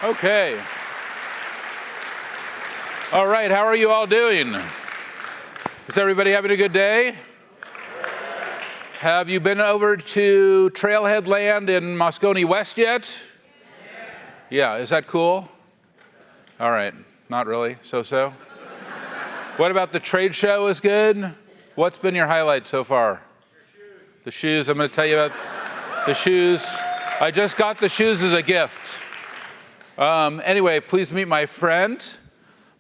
Okay. All right, how are you all doing? Is everybody having a good day? Have you been over to Trailhead Land in Moscone West yet? Yeah, is that cool? All right, not really, so-so. What about the trade show is good? What's been your highlight so far? The shoes, I'm gonna tell you about the shoes. I just got the shoes as a gift. Anyway, please meet my friend,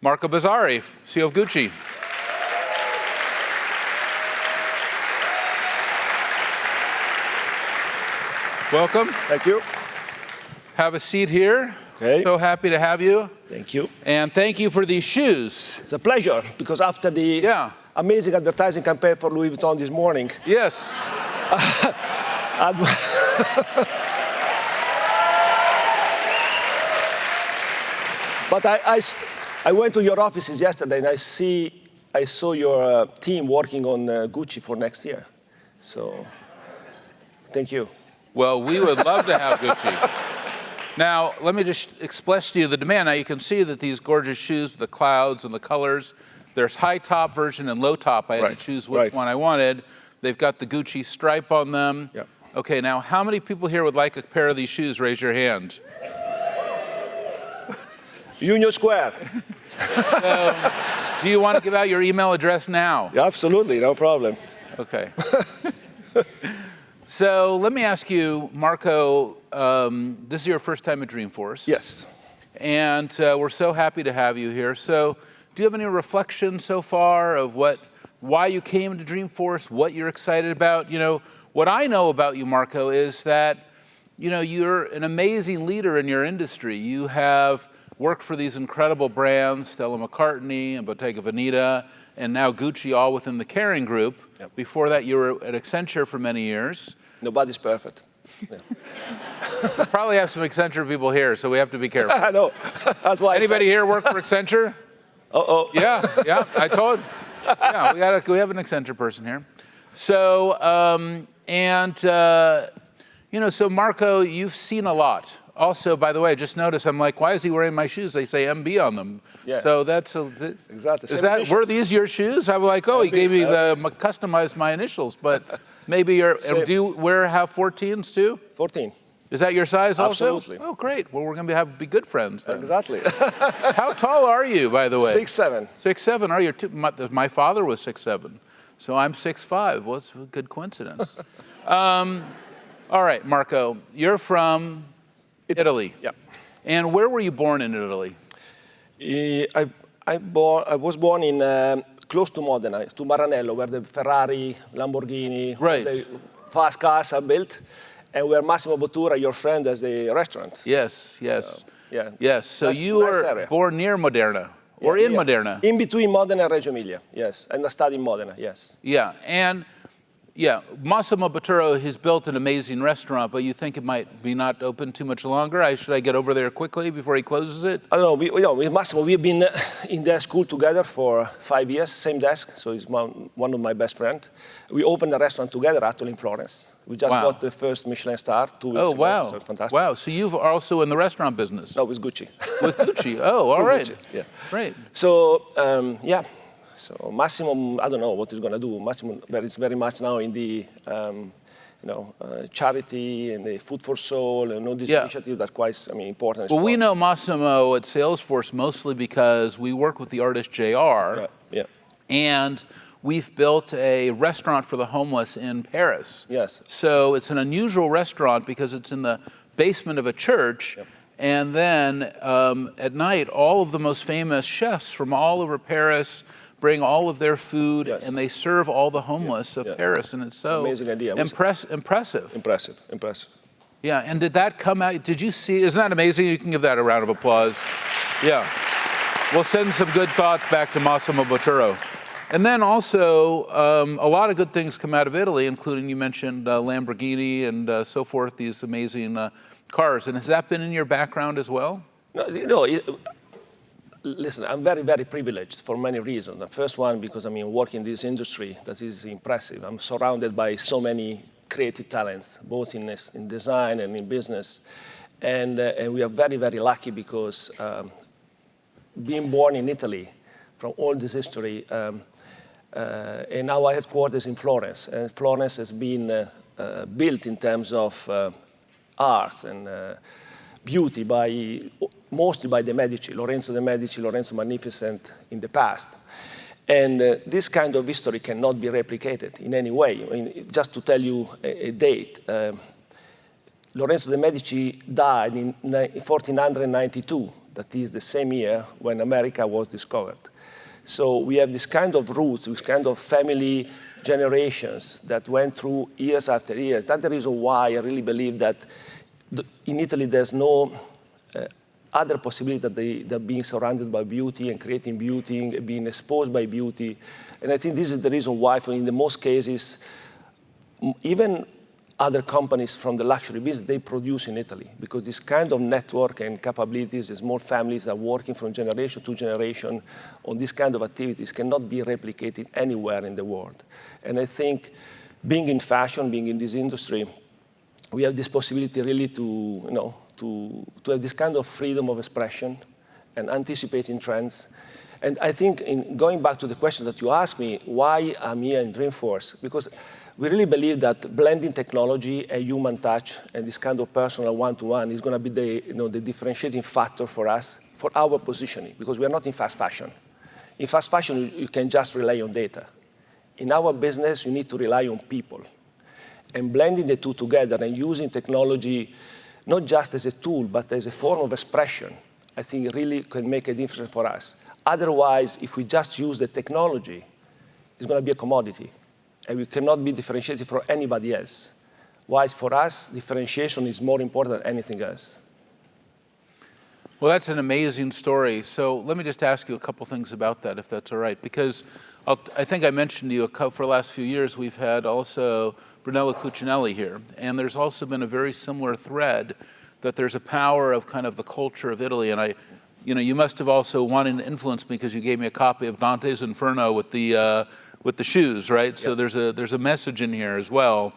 Marco Bizzarri, CEO of Gucci. Welcome. Thank you. Have a seat here. Okay. So happy to have you. Thank you. And thank you for these shoes. It's a pleasure, because after the amazing advertising campaign for Louis Vuitton this morning. Yes. But I went to your offices yesterday, and I saw your team working on Gucci for next year. So, thank you. Well, we would love to have Gucci. Now, let me just express to you the demand. Now, you can see that these gorgeous shoes, the clouds and the colors, there's high top version and low top. I had to choose which one I wanted. They've got the Gucci stripe on them. Yep. Okay, now, how many people here would like a pair of these shoes? Raise your hand. Union Square. So, do you want to give out your email address now? Yeah, absolutely, no problem. Okay. So let me ask you, Marco, this is your first time at Dreamforce. Yes. And we're so happy to have you here. So do you have any reflections so far of why you came to Dreamforce, what you're excited about? You know, what I know about you, Marco, is that, you know, you're an amazing leader in your industry. You have worked for these incredible brands, Stella McCartney and Bottega Veneta, and now Gucci, all within the Kering Group. Yep. Before that, you were at Accenture for many years. Nobody's perfect. Yeah. We probably have some Accenture people here, so we have to be careful. I know. That's why. Anybody here work for Accenture? Uh-oh. Yeah, I told. Yeah, we have an Accenture person here. So, you know, so Marco, you've seen a lot. Also, by the way, just notice, I'm like, why is he wearing my shoes? They say MB on them. Yeah. So that's exactly. Were these your shoes? I was like, oh, MB, he gave me customized my initials, but maybe do you have 14s too? 14. Is that your size also? Absolutely. Oh, great. Well, we're going to be good friends then. Exactly. How tall are you, by the way? 6'7". 6'7". Are you? My father was 6'7", so I'm 6'5". Well, it's a good coincidence. All right, Marco, you're from Italy. Yeah. And where were you born in Italy? I was born in close to Modena, to Maranello, where the Ferrari, Lamborghini, the fast cars are built, and where Massimo Bottura, your friend, has the restaurant. Yes, yes. So, yeah. Yes, so you were born near Modena, or in Modena? In between Modena and Reggio Emilia, yes. And I studied in Modena, yes. Yeah, and Massimo Bottura has built an amazing restaurant, but you think it might be not open too much longer? Should I get over there quickly before he closes it? I don't know. With Massimo, we've been in their school together for 5 years, same desk, so he's one of my best friends. We opened a restaurant together, actually, in Florence. We just got the first Michelin star 2 weeks ago. Wow. So it's fantastic. Wow, so you've also in the restaurant business? No, with Gucci. With Gucci, oh, all right. Gucci, yeah. Great. So, So Massimo, I don't know what he's going to do. Massimo is very much now in the, charity and the Food for Soul and all these initiatives that are quite, important. Well, we know Massimo at Salesforce mostly because we work with the artist JR. Yeah. And we've built a restaurant for the homeless in Paris. Yes. So it's an unusual restaurant because it's in the basement of a church. Yep. And then at night, all of the most famous chefs from all over Paris bring all of their food, and they serve all the homeless of Paris, and it's so amazing idea. Impressive. Impressive. Yeah, and did that come out, did you see, isn't that amazing? You can give that a round of applause. Yeah. We'll send some good thoughts back to Massimo Bottura. And then also, a lot of good things come out of Italy, including you mentioned Lamborghini and so forth, these amazing cars. And has that been in your background as well? No, listen, I'm very, very privileged for many reasons. The first one, because working in this industry, that is impressive. I'm surrounded by so many creative talents, both in design and in business. And we are very, very lucky because being born in Italy, from all this history, and our headquarters in Florence. And Florence has been built in terms of arts and beauty mostly by the Medici, Lorenzo de' Medici, Lorenzo Magnificent in the past. And this kind of history cannot be replicated in any way. I mean, just to tell you a date, Lorenzo de' Medici died in 1492. That is the same year when America was discovered. So we have this kind of roots, this kind of family generations that went through years after years. That's the reason why I really believe that in Italy there's no other possibility than being surrounded by beauty and creating beauty and being exposed by beauty. And I think this is the reason why, in the most cases, even other companies from the luxury business, they produce in Italy, because this kind of network and capabilities, the small families are working from generation to generation on this kind of activities cannot be replicated anywhere in the world. And I think being in fashion, being in this industry, we have this possibility really to have this kind of freedom of expression and anticipating trends. And I think in going back to the question that you asked me, why I'm here in Dreamforce, because we really believe that blending technology and human touch and this kind of personal one-to-one is going to be the differentiating factor for us, for our positioning, because we are not in fast fashion. In fast fashion, you can just rely on data. In our business, you need to rely on people. And blending the two together and using technology not just as a tool, but as a form of expression, I think really can make a difference for us. Otherwise, if we just use the technology, it's going to be a commodity. And we cannot be differentiated from anybody else. Whilst for us, differentiation is more important than anything else. Well, that's an amazing story. So let me just ask you a couple things about that, if that's all right. Because I think I mentioned to you for the last few years, we've had also Brunello Cucinelli here. And there's also been a very similar thread that there's a power of kind of the culture of Italy. And you must have also wanted to influence me because you gave me a copy of Dante's Inferno with the shoes, right? Yep. So there's a message in here as well.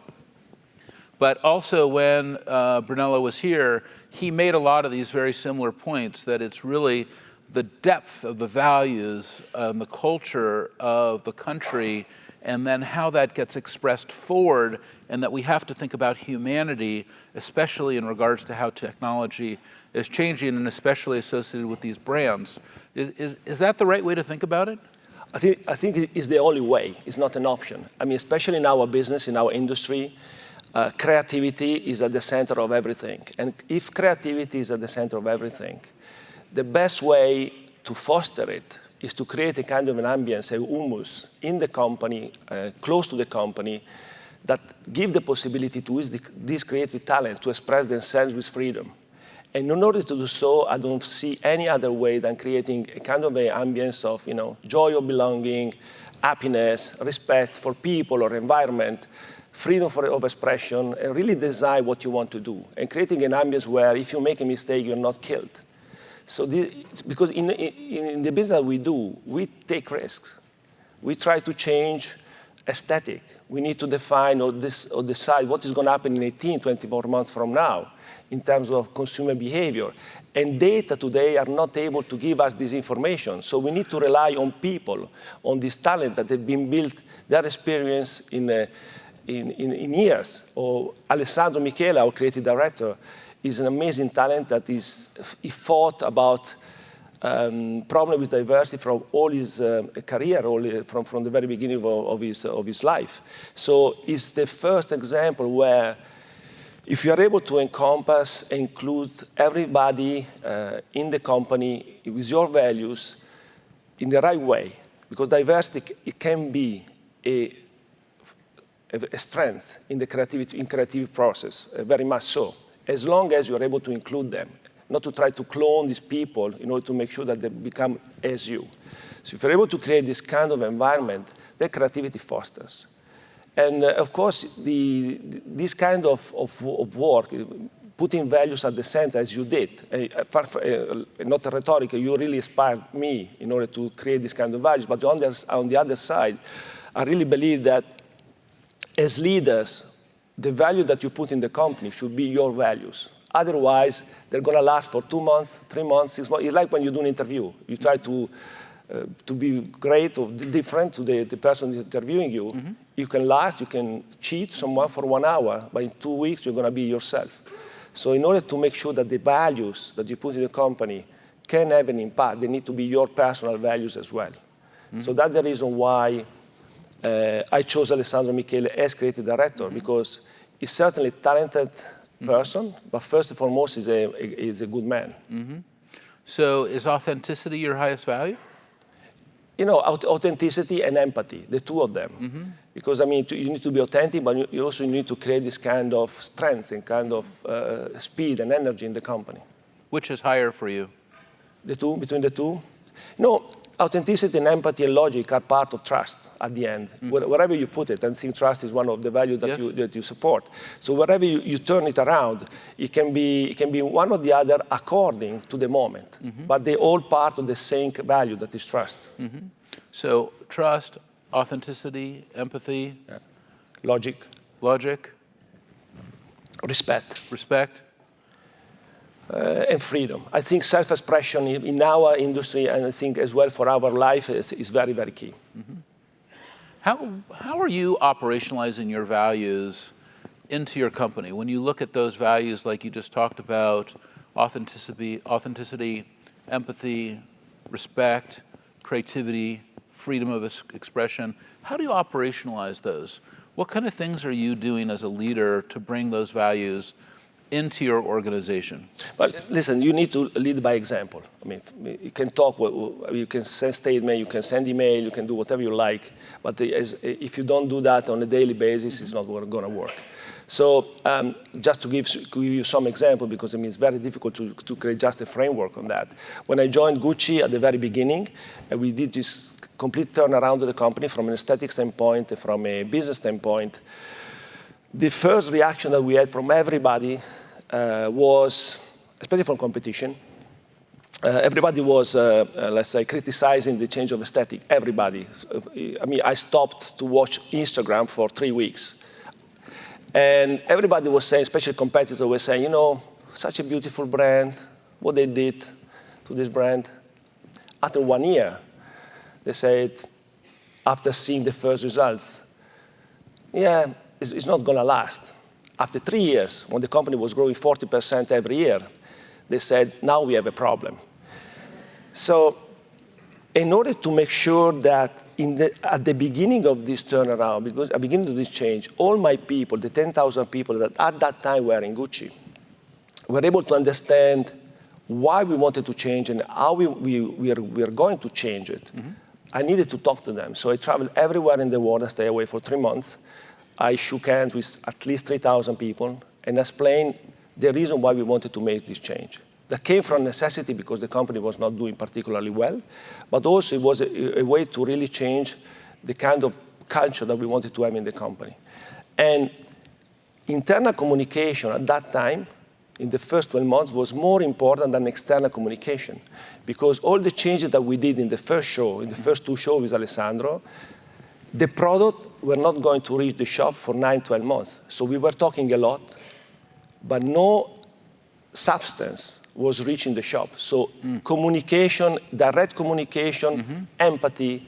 But also when Brunello was here, he made a lot of these very similar points, that it's really the depth of the values and the culture of the country, and then how that gets expressed forward, and that we have to think about humanity, especially in regards to how technology is changing, and especially associated with these brands. Is that the right way to think about it? I think it's the only way. It's not an option. I mean, especially in our business, in our industry, creativity is at the center of everything. And if creativity is at the center of everything, the best way to foster it is to create a kind of an ambience, a humus in the company, close to the company, that give the possibility to use this creative talent to express themselves with freedom. And in order to do so, I don't see any other way than creating a kind of an ambience of joy of belonging, happiness, respect for people or environment, freedom of expression, and really design what you want to do. And creating an ambience where if you make a mistake, you're not killed. So because in the business we do, we take risks. We try to change aesthetic. We need to define or decide what is going to happen in 18, 24 months from now in terms of consumer behavior. And data today are not able to give us this information. So we need to rely on people, on this talent that have been built, their experience in years. Or Alessandro Michele, our creative director, is an amazing talent that he thought about problem with diversity from all his career, from the very beginning of his life. So it's the first example where if you are able to encompass, include everybody in the company with your values in the right way, because diversity, it can be a strength in the creative process, very much so, as long as you're able to include them, not to try to clone these people in order to make sure that they become as you. So if you're able to create this kind of environment, then creativity fosters. And of course, this kind of work, putting values at the center as you did, not a rhetoric, you really inspired me in order to create this kind of values. But on the other side, I really believe that as leaders, the value that you put in the company should be your values. Otherwise, they're going to last for 2 months, 3 months, 6 months. It's like when you do an interview. You try to be great or different to the person interviewing you. Mm-hmm. You can last, you can cheat someone for 1 hour, but in 2 weeks, you're going to be yourself. So in order to make sure that the values that you put in the company can have an impact, they need to be your personal values as well. Mm-hmm. So that's the reason why I chose Alessandro Michele as creative director, mm-hmm. because he's certainly a talented person, but first and foremost, he's a good man. Mm-hmm. So is authenticity your highest value? You know, authenticity and empathy, the two of them. Mm-hmm. Because, I mean, you need to be authentic, but you also need to create this kind of strength and kind of speed and energy in the company. Which is higher for you? The two, between the two? No, authenticity and empathy and logic are part of trust at the end. Mm-hmm. Wherever you put it, and I think trust is one of the values that, yes. that you support. So wherever you turn it around, it can be one or the other according to the moment. Mm-hmm. But they're all part of the same value that is trust. Mm-hmm. So trust, authenticity, empathy. Yeah. Logic. Respect. And freedom. I think self-expression in our industry, and I think as well for our life, is very, very key. Mm-hmm. How are you operationalizing your values into your company? When you look at those values like you just talked about, authenticity, empathy, respect, creativity, freedom of expression, how do you operationalize those? What kind of things are you doing as a leader to bring those values into your organization? Well, listen, you need to lead by example. I mean, you can talk, you can send statement, you can send email, you can do whatever you like, but if you don't do that on a daily basis, it's not going to work. So just to give you some example, because I mean, it's very difficult to create just a framework on that. When I joined Gucci at the very beginning, we did this complete turnaround of the company from an aesthetic standpoint, from a business standpoint. The first reaction that we had from everybody was, especially from competition, everybody was, let's say, criticizing the change of aesthetic. Everybody. I mean, I stopped to watch Instagram for 3 weeks. And everybody was saying, especially competitors were saying, you know, such a beautiful brand, what they did to this brand. After 1 year, they said, after seeing the first results, yeah, it's not going to last. After 3 years, when the company was growing 40% every year, they said, now we have a problem. So in order to make sure that at the beginning of this turnaround, because at the beginning of this change, all my people, the 10,000 people that at that time were in Gucci, were able to understand why we wanted to change and how we are going to change it. Mm-hmm. I needed to talk to them. So I traveled everywhere in the world. I stayed away for 3 months. I shook hands with at least 3,000 people and explained the reason why we wanted to make this change. That came from necessity because the company was not doing particularly well, but also it was a way to really change the kind of culture that we wanted to have in the company. And internal communication at that time, in the first 12 months, was more important than external communication, because all the changes that we did in the first show, in the first 2 shows with Alessandro, the product were not going to reach the shop for 9, 12 months. So we were talking a lot, but no substance was reaching the shop. So communication, direct communication, empathy,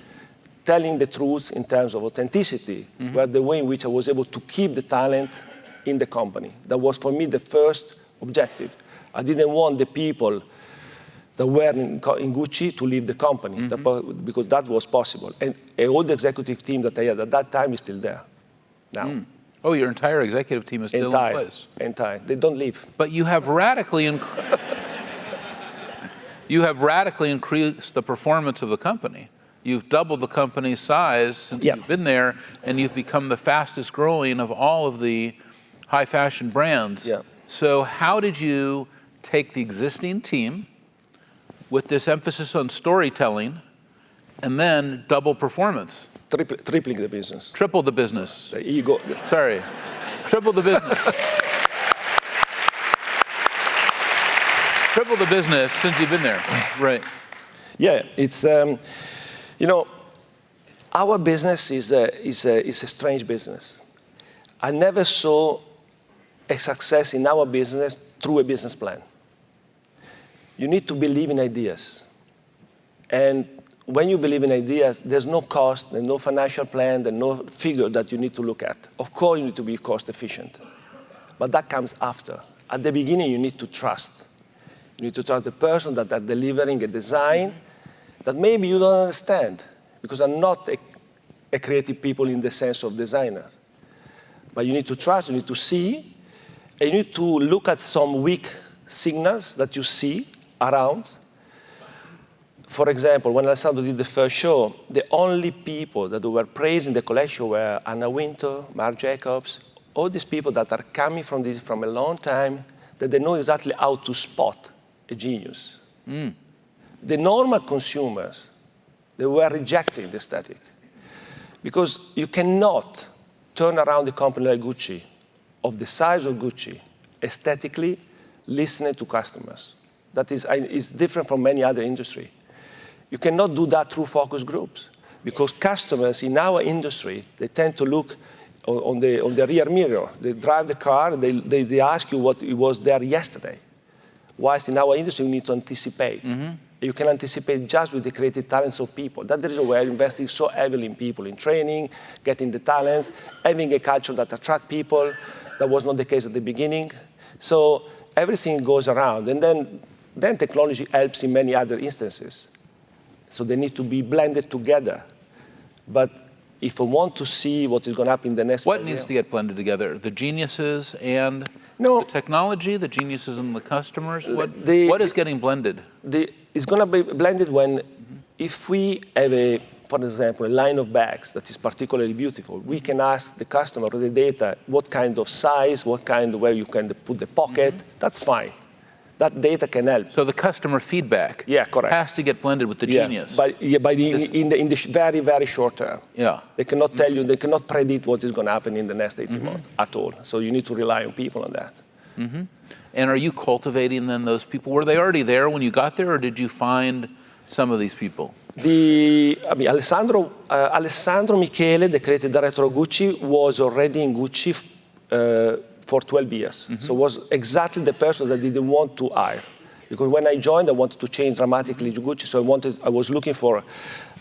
telling the truth in terms of authenticity, were the way in which I was able to keep the talent in the company. That was, for me, the first objective. I didn't want the people that were in Gucci to leave the company, because that was possible. And all the executive team that I had at that time is still there now. Oh, your entire executive team is still in place? Entire. They don't leave. But you have radically increased the performance of the company. You've doubled the company's size since you've been there, and you've become the fastest growing of all of the high fashion brands. Yeah. So how did you take the existing team with this emphasis on storytelling and then double performance? Tripling the business. Triple the business. The ego. Sorry. Triple the business. Triple the business since you've been there. Right. Yeah, it's, you know, our business is a strange business. I never saw a success in our business through a business plan. You need to believe in ideas. And when you believe in ideas, there's no cost, there's no financial plan, there's no figure that you need to look at. Of course, you need to be cost efficient. But that comes after. At the beginning, you need to trust. You need to trust the person that are delivering a design that maybe you don't understand, because I'm not a creative people in the sense of designers. But you need to trust, you need to see, and you need to look at some weak signals that you see around. For example, when Alessandro did the first show, the only people that were praising the collection were Anna Wintour, Marc Jacobs, all these people that are coming from a long time, that they know exactly how to spot a genius. The normal consumers, they were rejecting the aesthetic. Because you cannot turn around a company like Gucci, of the size of Gucci, aesthetically, listening to customers. That is different from many other industry. You cannot do that through focus groups, because customers in our industry, they tend to look on the rear mirror. They drive the car, they ask you what it was there yesterday. Whilst in our industry, you need to anticipate. You can anticipate just with the creative talents of people. That's the reason why we're investing so heavily in people, in training, getting the talents, having a culture that attracts people. That was not the case at the beginning. So everything goes around. And then technology helps in many other instances. So they need to be blended together. But if I want to see what is going to happen in the next What needs to get blended together? The geniuses and the technology, the geniuses and the customers? What is getting blended? It's going to be blended when, if we have, for example, a line of bags that is particularly beautiful, we can ask the customer or the data what kind of size, where you can put the pocket. That's fine. That data can help. So the customer feedback has to get blended with the genius. In the very, very short term. They cannot tell you, they cannot predict what is going to happen in the next 18 months at all. So you need to rely on people on that. And are you cultivating then those people? Were they already there when you got there, or did you find some of these people? Alessandro Michele, the creative director of Gucci, was already in Gucci for 12 years. So was exactly the person that didn't want to hire. Because when I joined, I wanted to change dramatically Gucci, so I was looking for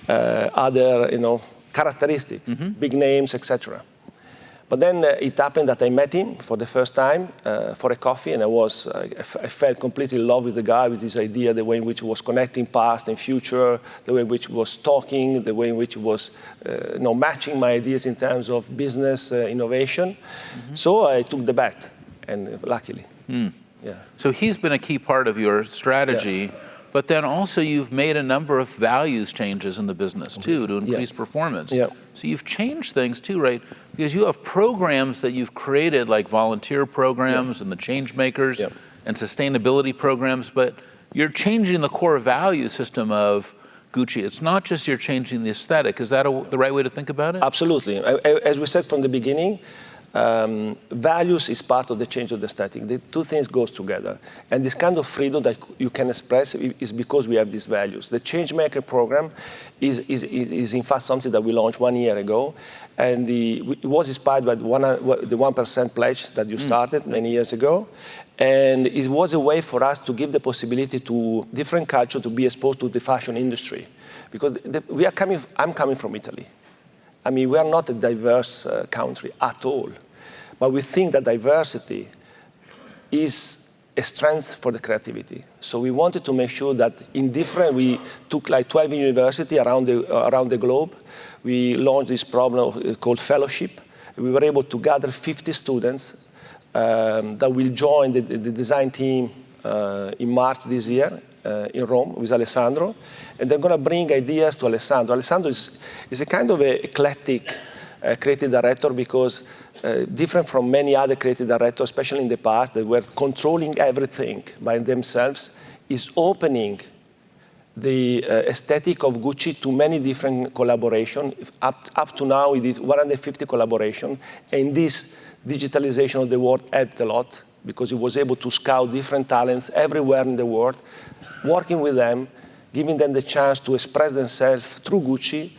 other characteristics, big names, etc. But then it happened that I met him for the first time for a coffee, and I fell completely in love with the guy, with his idea, the way in which he was connecting past and future, the way in which he was talking, the way in which he was matching my ideas in terms of business innovation. So I took the bet, and luckily. So he's been a key part of your strategy. But then also you've made a number of values changes in the business too to increase performance. So you've changed things too, right? Because you have programs that you've created, like volunteer programs and the change makers and sustainability programs, but you're changing the core value system of Gucci. It's not just you're changing the aesthetic. Is that the right way to think about it? Absolutely. As we said from the beginning, values is part of the change of the aesthetic. The two things go together. And this kind of freedom that you can express is because we have these values. The Changemaker program is in fact something that we launched 1 year ago. And it was inspired by the 1% pledge that you started many years ago. And it was a way for us to give the possibility to different cultures to be exposed to the fashion industry. Because I'm coming from Italy. We are not a diverse country at all. But we think that diversity is a strength for the creativity. So we wanted to make sure that we took like 12 universities around the globe. We launched this program called Fellowship. We were able to gather 50 students that will join the design team in March this year in Rome with Alessandro. And they're going to bring ideas to Alessandro. Alessandro is a kind of eclectic creative director because different from many other creative directors, especially in the past, that were controlling everything by themselves, is opening the aesthetic of Gucci to many different collaborations. Up to now, we did 150 collaborations, and this digitalization of the world helped a lot because he was able to scout different talents everywhere in the world, working with them, giving them the chance to express themselves through Gucci,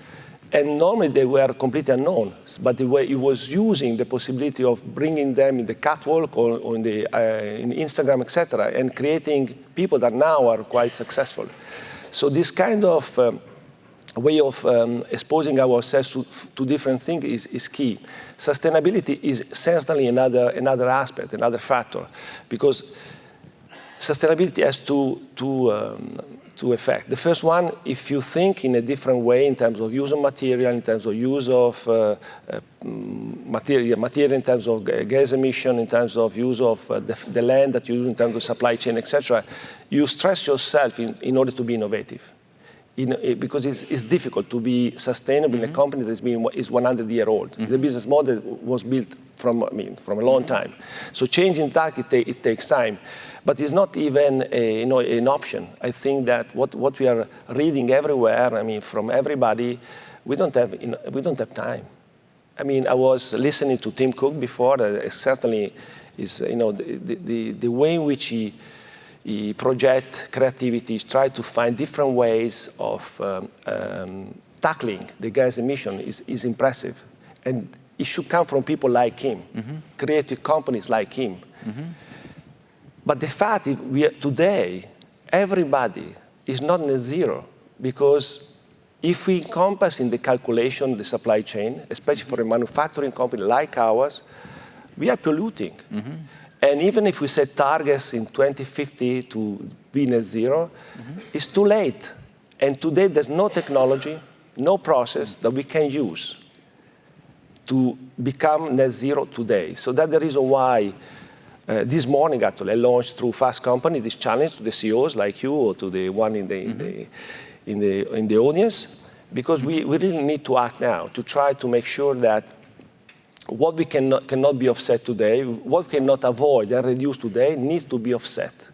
And normally they were completely unknown, but the way he was using the possibility of bringing them in the catwalk or in Instagram, etc., and creating people that now are quite successful. So this kind of way of exposing ourselves to different things is key. Sustainability is certainly another aspect, another factor, because sustainability has two effects. The first one, if you think in a different way in terms of use of material, in terms of use of material in terms of gas emission, in terms of use of the land that you use in terms of supply chain, etc., you stress yourself in order to be innovative. Because it's difficult to be sustainable in a company that is 100 years old. The business model was built from a long time. So changing that, it takes time. But it's not even an option. I think that what we are reading everywhere, from everybody, we don't have time. I was listening to Tim Cook before. Certainly, is the way in which he projects creativity, try to find different ways of tackling the gas emission is impressive. And it should come from people like him, creative companies like him. But the fact is, today, everybody is not net zero, because if we encompass in the calculation the supply chain, especially for a manufacturing company like ours, we are polluting. And even if we set targets in 2050 to be net zero, it's too late. And today, there's no technology, no process that we can use to become net zero today. So that's the reason why this morning, actually, I launched through Fast Company this challenge to the CEOs like you or to the one in the audience, because we really need to act now to try to make sure that what we cannot be offset today, what we cannot avoid and reduce today, needs to be offset.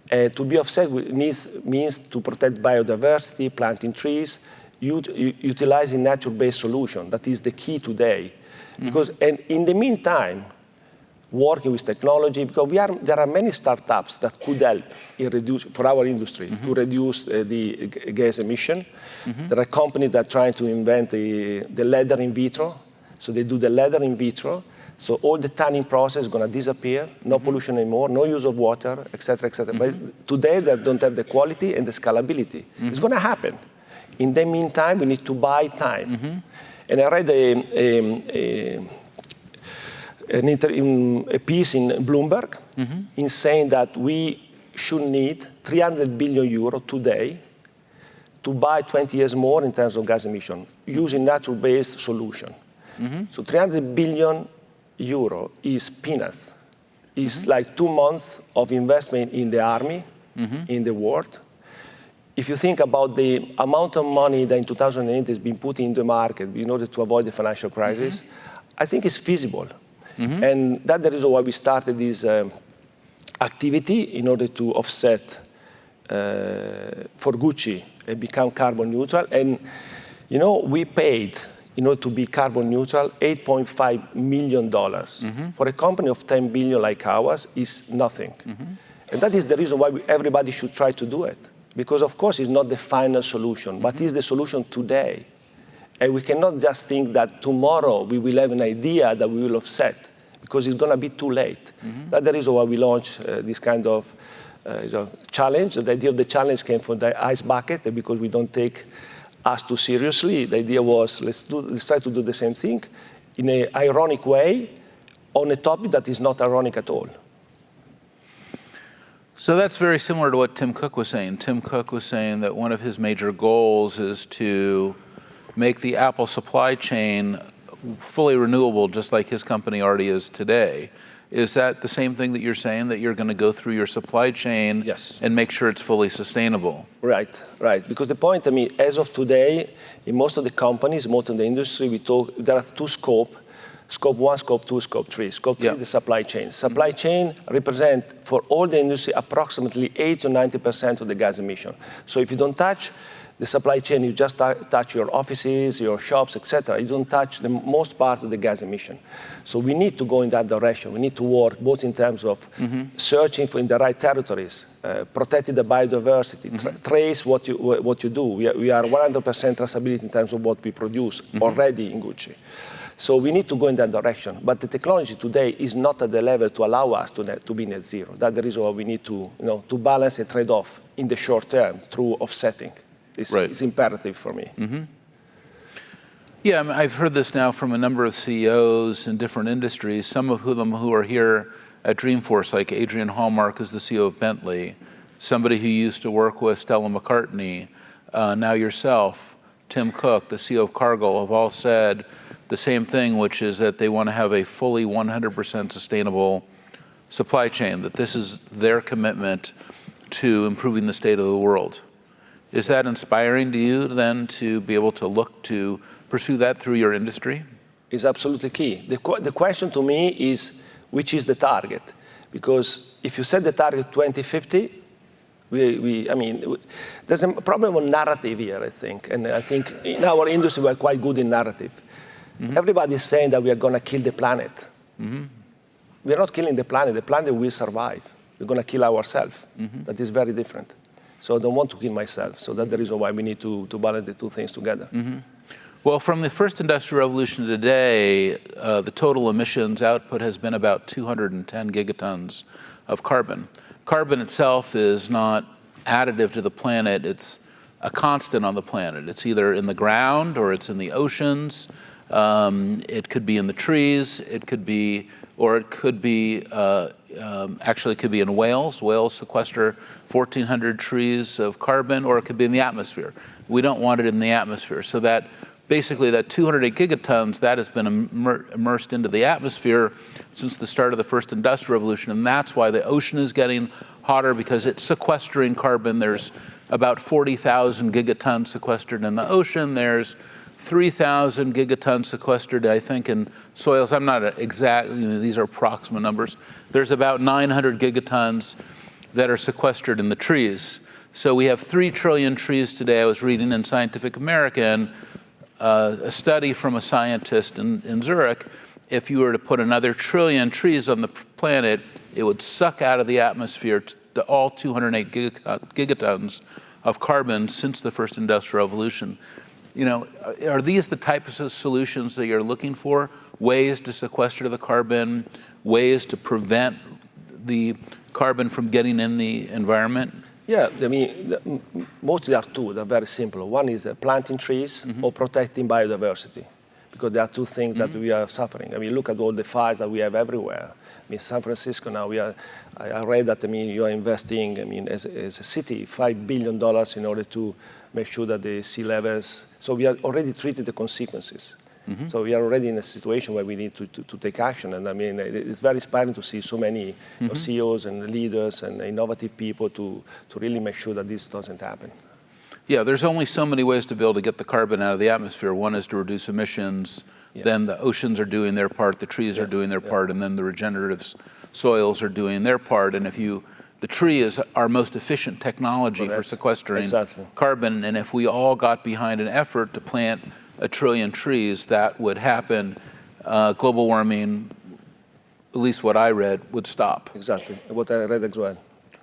And to be offset means to protect biodiversity, planting trees, utilizing natural-based solutions. That is the key today. And in the meantime, working with technology, because there are many startups that could help for our industry to reduce the gas emission. There are companies that are trying to invent the leather in vitro. So they do the leather in vitro. So all the tanning process is going to disappear, no pollution anymore, no use of water, et cetera, et cetera. But today, they don't have the quality and the scalability. It's going to happen. In the meantime, we need to buy time. And I read a piece in Bloomberg in saying that we should need 300 billion euro today to buy 20 years more in terms of gas emission, using natural-based solution. So 300 billion euro is peanuts. It's like 2 months of investment in the army, in the world. If you think about the amount of money that in 2008 has been put in the market in order to avoid the financial crisis, I think it's feasible. And that's the reason why we started this activity in order to offset for Gucci and become carbon neutral. And we paid, in order to be carbon neutral, $8.5 million. For a company of 10 billion like ours, is nothing. And that is the reason why everybody should try to do it. Because, of course, it's not the final solution, but it's the solution today. And we cannot just think that tomorrow we will have an idea that we will offset, because it's going to be too late. That's the reason why we launched this kind of challenge. The idea of the challenge came from the ice bucket, because we don't take us too seriously. The idea was, let's try to do the same thing in an ironic way on a topic that is not ironic at all. So that's very similar to what Tim Cook was saying. Tim Cook was saying that one of his major goals is to make the Apple supply chain fully renewable, just like his company already is today. Is that the same thing that you're saying, that you're going to go through your supply chain and make sure it's fully sustainable? Right. Because the point, as of today, in most of the companies, most of the industry, there are two scopes. Scope 1, Scope 2, Scope 3. Scope 3, the supply chain. Supply chain represent, for all the industry, approximately 80 to 90% of the gas emission. So if you don't touch the supply chain, you just touch your offices, your shops, etc. You don't touch the most part of the gas emission. So we need to go in that direction. We need to work both in terms of searching for in the right territories, protecting the biodiversity, trace what you do. We are 100% traceability in terms of what we produce already in Gucci. So we need to go in that direction. But the technology today is not at the level to allow us to be net zero. That's the reason why we need to, to balance and trade off in the short term through offsetting. It's imperative for me. Yeah, I mean, I've heard this now from a number of CEOs in different industries, some of them who are here at Dreamforce, like Adrian Hallmark is the CEO of Bentley, somebody who used to work with Stella McCartney, now yourself, Tim Cook, the CEO of Cargill, have all said the same thing, which is that they want to have a fully 100% sustainable supply chain, that this is their commitment to improving the state of the world. Is that inspiring to you then to be able to look to pursue that through your industry? It's absolutely key. The question to me is, which is the target? Because if you set the target 2050, there's a problem with narrative here, I think. And I think in our industry, we're quite good in narrative. Everybody is saying that we are going to kill the planet. We are not killing the planet will survive. We're going to kill ourselves. That is very different. So I don't want to kill myself. So that's the reason why we need to balance the two things together. Well, from the first industrial revolution to today, the total emissions output has been about 210 gigatons of carbon. Carbon itself is not additive to the planet. It's a constant on the planet. It's either in the ground or it's in the oceans. It could be in the trees. It could be, or it could be, actually it could be in whales. Whales sequester 1,400 trees of carbon, or it could be in the atmosphere. We don't want it in the atmosphere. So that basically that 208 gigatons, that has been immersed into the atmosphere since the start of the first industrial revolution. And that's why the ocean is getting hotter, because it's sequestering carbon. There's about 40,000 gigatons sequestered in the ocean. There's 3,000 gigatons sequestered, I think, in soils. I'm not exact, these are approximate numbers. There's about 900 gigatons that are sequestered in the trees. So we have 3 trillion trees today. I was reading in Scientific American, a study from a scientist in Zurich. If you were to put another 1 trillion trees on the planet, it would suck out of the atmosphere all 208 gigatons of carbon since the first industrial revolution. Are these the types of solutions that you're looking for? Ways to sequester the carbon, ways to prevent the carbon from getting in the environment? Yeah, mostly are two. They're very simple. One is planting trees or protecting biodiversity, because there are two things that we are suffering. Look at all the fires that we have everywhere. San Francisco now, I read that, you are investing, as a city, $5 billion in order to make sure that the sea levels, so we are already treated the consequences. So we are already in a situation where we need to take action. And it's very inspiring to see so many CEOs and leaders and innovative people to really make sure that this doesn't happen. Yeah, there's only so many ways to be able to get the carbon out of the atmosphere. One is to reduce emissions. Then the oceans are doing their part, the trees are doing their part, and then the regenerative soils are doing their part. And the tree is our most efficient technology for sequestering carbon. And if we all got behind an effort to plant 1 trillion trees, that would happen. Global warming, at least what I read, would stop. Exactly, what I read as well.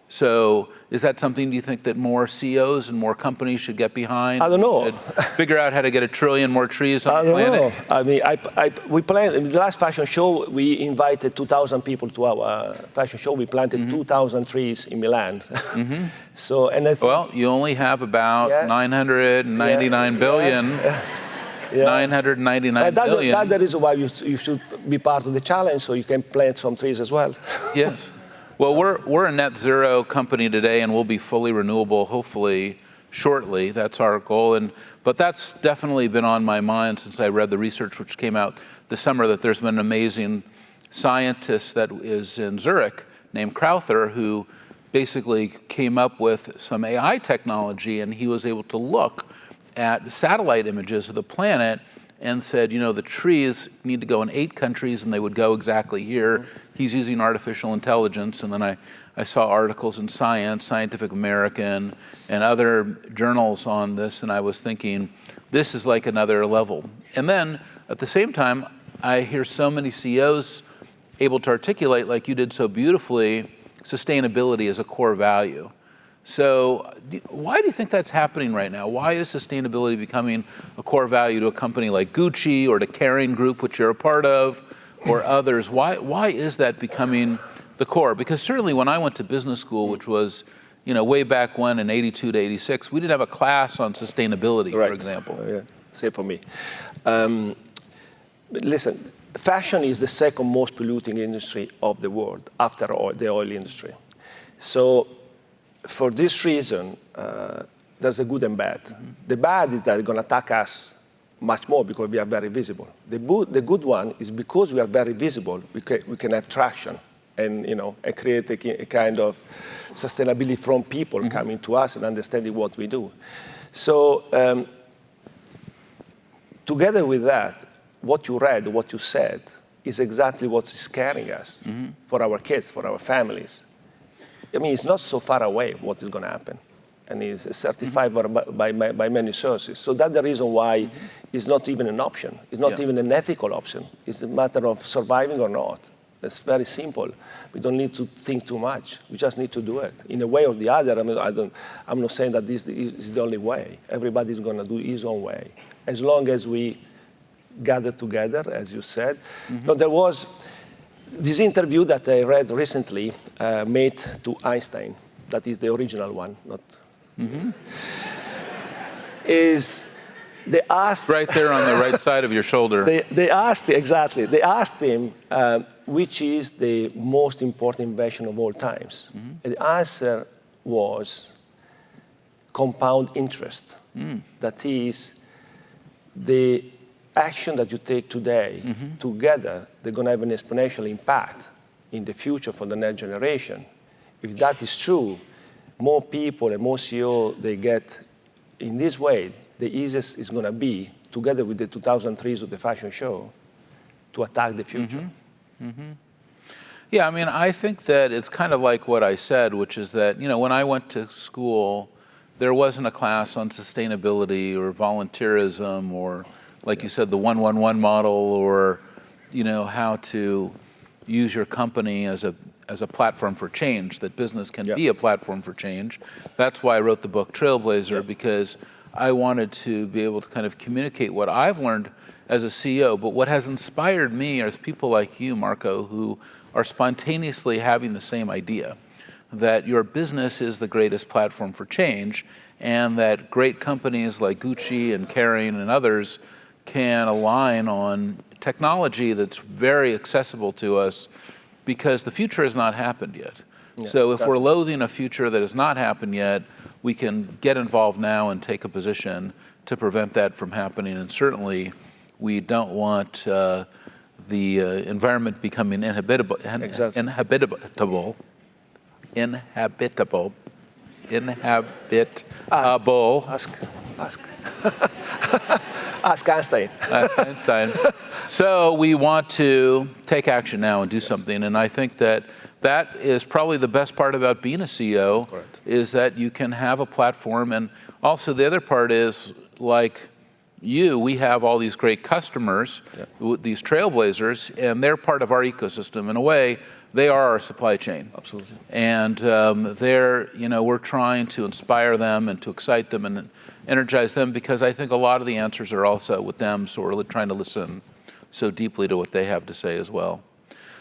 So is that something, do you think, that more CEOs and more companies should get behind? I don't know. Figure out how to get 1 trillion more trees on the planet? I don't know. We planned, in the last fashion show, we invited 2,000 people to our fashion show. We planted 2,000 trees in Milan. So, and I think, well, you only have about 999 billion. 999 billion. That's the reason why you should be part of the challenge, so you can plant some trees as well. Yes. Well, we're a net zero company today, and we'll be fully renewable, hopefully, shortly. That's our goal. But that's definitely been on my mind since I read the research which came out this summer, that there's been an amazing scientist that is in Zurich named Crowther, who basically came up with some AI technology, and he was able to look at satellite images of the planet and said, the trees need to go in 8 countries and they would go exactly here. He's using artificial intelligence. And then I saw articles in Science, Scientific American, and other journals on this, and I was thinking, this is like another level. And then at the same time, I hear so many CEOs able to articulate, like you did so beautifully, sustainability as a core value. So why do you think that's happening right now? Why is sustainability becoming a core value to a company like Gucci or to Kering Group, which you're a part of, or others? Why is that becoming the core? Because certainly when I went to business school, which was way back when in 82 to 86, we didn't have a class on sustainability, for example. Yeah. Same for me. Listen, fashion is the second most polluting industry of the world after the oil industry. So for this reason, there's a good and bad. The bad is that they're going to attack us much more because we are very visible. The good one is because we are very visible, we can have traction and and create a kind of sustainability from people coming to us and understanding what we do. So together with that, what you read, what you said, is exactly what is scaring us for our kids, for our families. I mean, it's not so far away what is going to happen. And it's certified by many sources. So that's the reason why it's not even an option. It's not even an ethical option. It's a matter of surviving or not. It's very simple. We don't need to think too much. We just need to do it. In a way or the other, I mean, I'm not saying that this is the only way. Everybody's going to do his own way. As long as we gather together, as you said. No, there was this interview that I read recently made to Einstein. That is the original one, not. Is they asked right there on the right side of your shoulder. They asked exactly. They asked him which is the most important invention of all times. And the answer was compound interest. That is the action that you take today together, they're going to have an exponential impact in the future for the next generation. If that is true, more people and more CEO they get in this way, the easiest is going to be, together with the 2003s of the fashion show, to attack the future. Yeah, I mean, I think that it's kind of like what I said, which is that, when I went to school, there wasn't a class on sustainability or volunteerism or, like you said, the 1-1-1 model, or how to use your company as a platform for change, that business can be a platform for change. That's why I wrote the book Trailblazer, because I wanted to be able to kind of communicate what I've learned as a CEO. But what has inspired me is people like you, Marco, who are spontaneously having the same idea, that your business is the greatest platform for change, and that great companies like Gucci and Kering and others can align on technology that's very accessible to us, because the future has not happened yet. So if we're loathing a future that has not happened yet, we can get involved now and take a position to prevent that from happening. And certainly, we don't want the environment becoming inhabitable. Ask Einstein. Ask Einstein. So we want to take action now and do something. And I think that is probably the best part about being a CEO, is that you can have a platform. And also the other part is, like we have all these great customers, these trailblazers, and they're part of our ecosystem. In a way, they are our supply chain. Absolutely. And we're trying to inspire them and to excite them and energize them, because I think a lot of the answers are also with them, so we're trying to listen so deeply to what they have to say as well.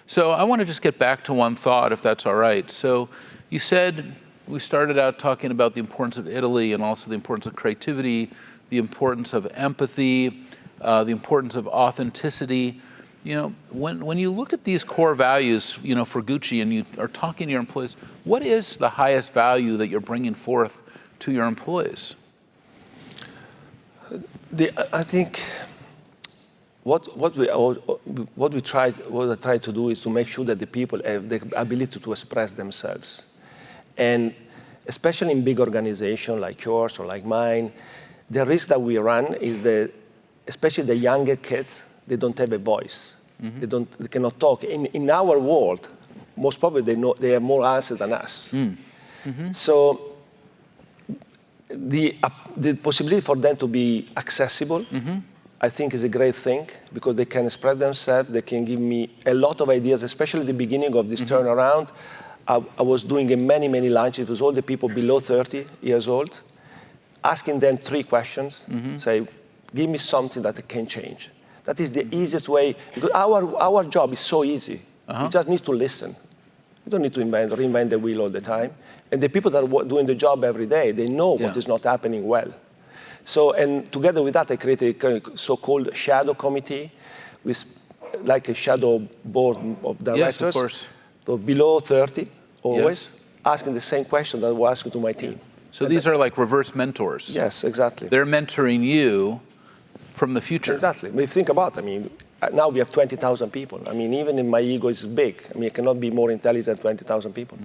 So I want to just get back to one thought, if that's all right. So you said, we started out talking about the importance of Italy and also the importance of creativity, the importance of empathy, the importance of authenticity. When you look at these core values, for Gucci, and you are talking to your employees, what is the highest value that you're bringing forth to your employees? I think what I try to do is to make sure that the people have the ability to express themselves, and especially in big organizations like yours or like mine, the risk that we run is that especially the younger kids, they don't have a voice. They cannot talk. In our world, most probably they have more answers than us. So the possibility for them to be accessible, I think is a great thing, because they can express themselves, they can give me a lot of ideas, especially at the beginning of this turnaround. I was doing many, many lunches with all the people below 30 years old, asking them 3 questions, say, give me something that I can change. That is the easiest way, because our job is so easy. You just need to listen. You don't need to reinvent the wheel all the time. And the people that are doing the job every day, they know what is not happening well. So, and together with that, I created a so-called shadow committee, with like a shadow board of directors. Yes, of course. So below 30, always, asking the same question that I was asking to my team. So these are like reverse mentors. Yes, exactly. They're mentoring you from the future. Exactly. But if you think about it, I mean, now we have 20,000 people. I mean, even if my ego is big, I mean, I cannot be more intelligent than 20,000 people.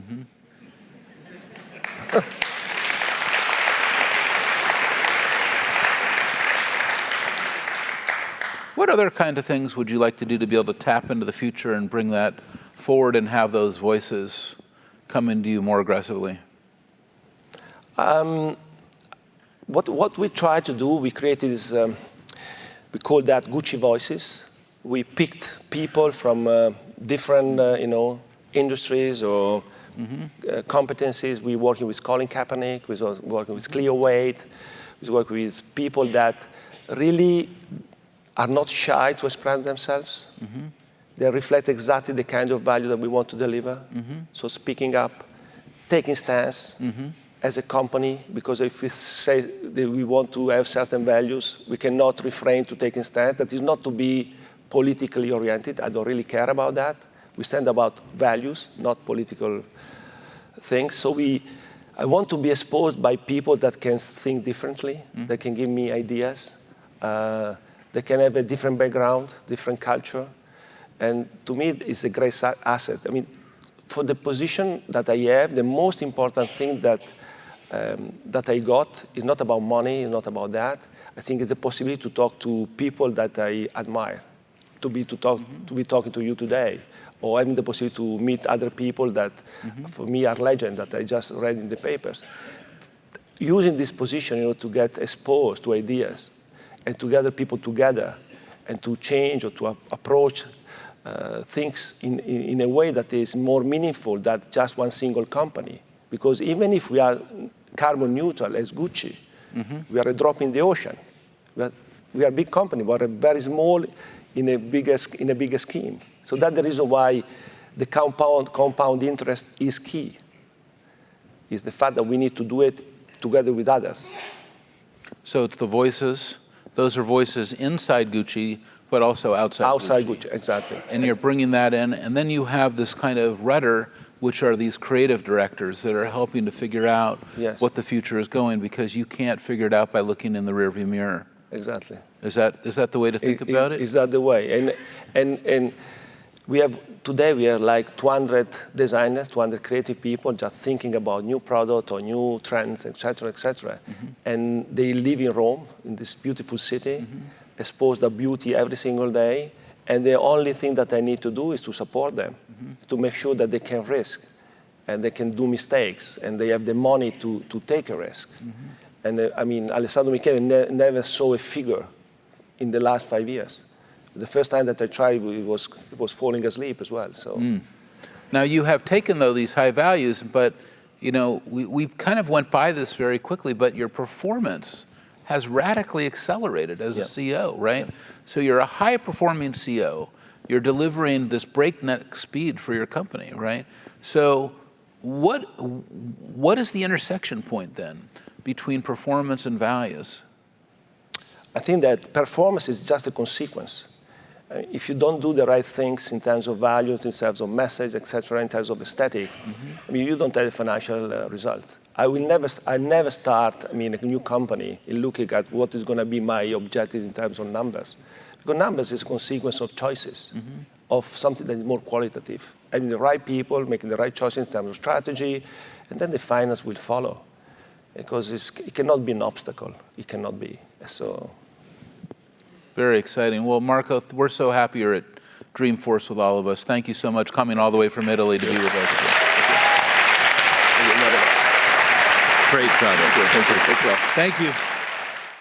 What other kind of things would you like to do to be able to tap into the future and bring that forward and have those voices come into you more aggressively? What we try to do, we created this, we call that Gucci Voices. We picked people from different industries or competencies. We're working with Colin Kaepernick, we're working with Cleo Wade, we're working with people that really are not shy to express themselves. They reflect exactly the kind of value that we want to deliver. So speaking up, taking stance as a company, because if we say that we want to have certain values, we cannot refrain to taking stance. That is not to be politically oriented. I don't really care about that. We stand about values, not political things. So I want to be exposed by people that can think differently, that can give me ideas. They can have a different background, different culture. And to me, it's a great asset. I mean, for the position that I have, the most important thing that I got is not about money, it's not about that. I think it's the possibility to talk to people that I admire, to be talking to you today, or having the possibility to meet other people that, for me, are legends that I just read in the papers. Using this position, to get exposed to ideas, and to gather people together, and to change or to approach things in a way that is more meaningful than just one single company. Because even if we are carbon neutral as Gucci, we are a drop in the ocean. We are a big company, but are very small in a bigger scheme. So that's the reason why the compound interest is key. Is the fact that we need to do it together with others. So it's the voices. Those are voices inside Gucci, but also outside Gucci, exactly. And you're bringing that in, and then you have this kind of rudder, which are these creative directors that are helping to figure out what the future is going, because you can't figure it out by looking in the rearview mirror. Exactly. Is that the way to think about it? Is that the way? And today we have like 200 designers, 200 creative people just thinking about new product or new trends, et cetera, et cetera. And they live in Rome, in this beautiful city, exposed to beauty every single day. And the only thing that I need to do is to support them, to make sure that they can risk and they can do mistakes and they have the money to take a risk. And I mean, Alessandro Michele never saw a figure in the last 5 years. The first time that I tried, it was falling asleep as well. So, Now you have taken though these high values, but we kind of went by this very quickly. But your performance has radically accelerated as a CEO, right? So you're a high-performing CEO. You're delivering this breakneck speed for your company, right? So what is the intersection point then between performance and values? I think that performance is just a consequence. If you don't do the right things in terms of values, in terms of message, et cetera, in terms of aesthetic, I mean, you don't have financial results. I never start, a new company in looking at what is going to be my objective in terms of numbers. Because numbers is a consequence of choices, of something that is more qualitative. Having the right people, making the right choices in terms of strategy, and then the finance will follow. Because it cannot be an obstacle. It cannot be. So. Very exciting. Well, Marco, we're so happy you're at Dreamforce with all of us. Thank you so much coming all the way from Italy to be with us. Great job. Thank you.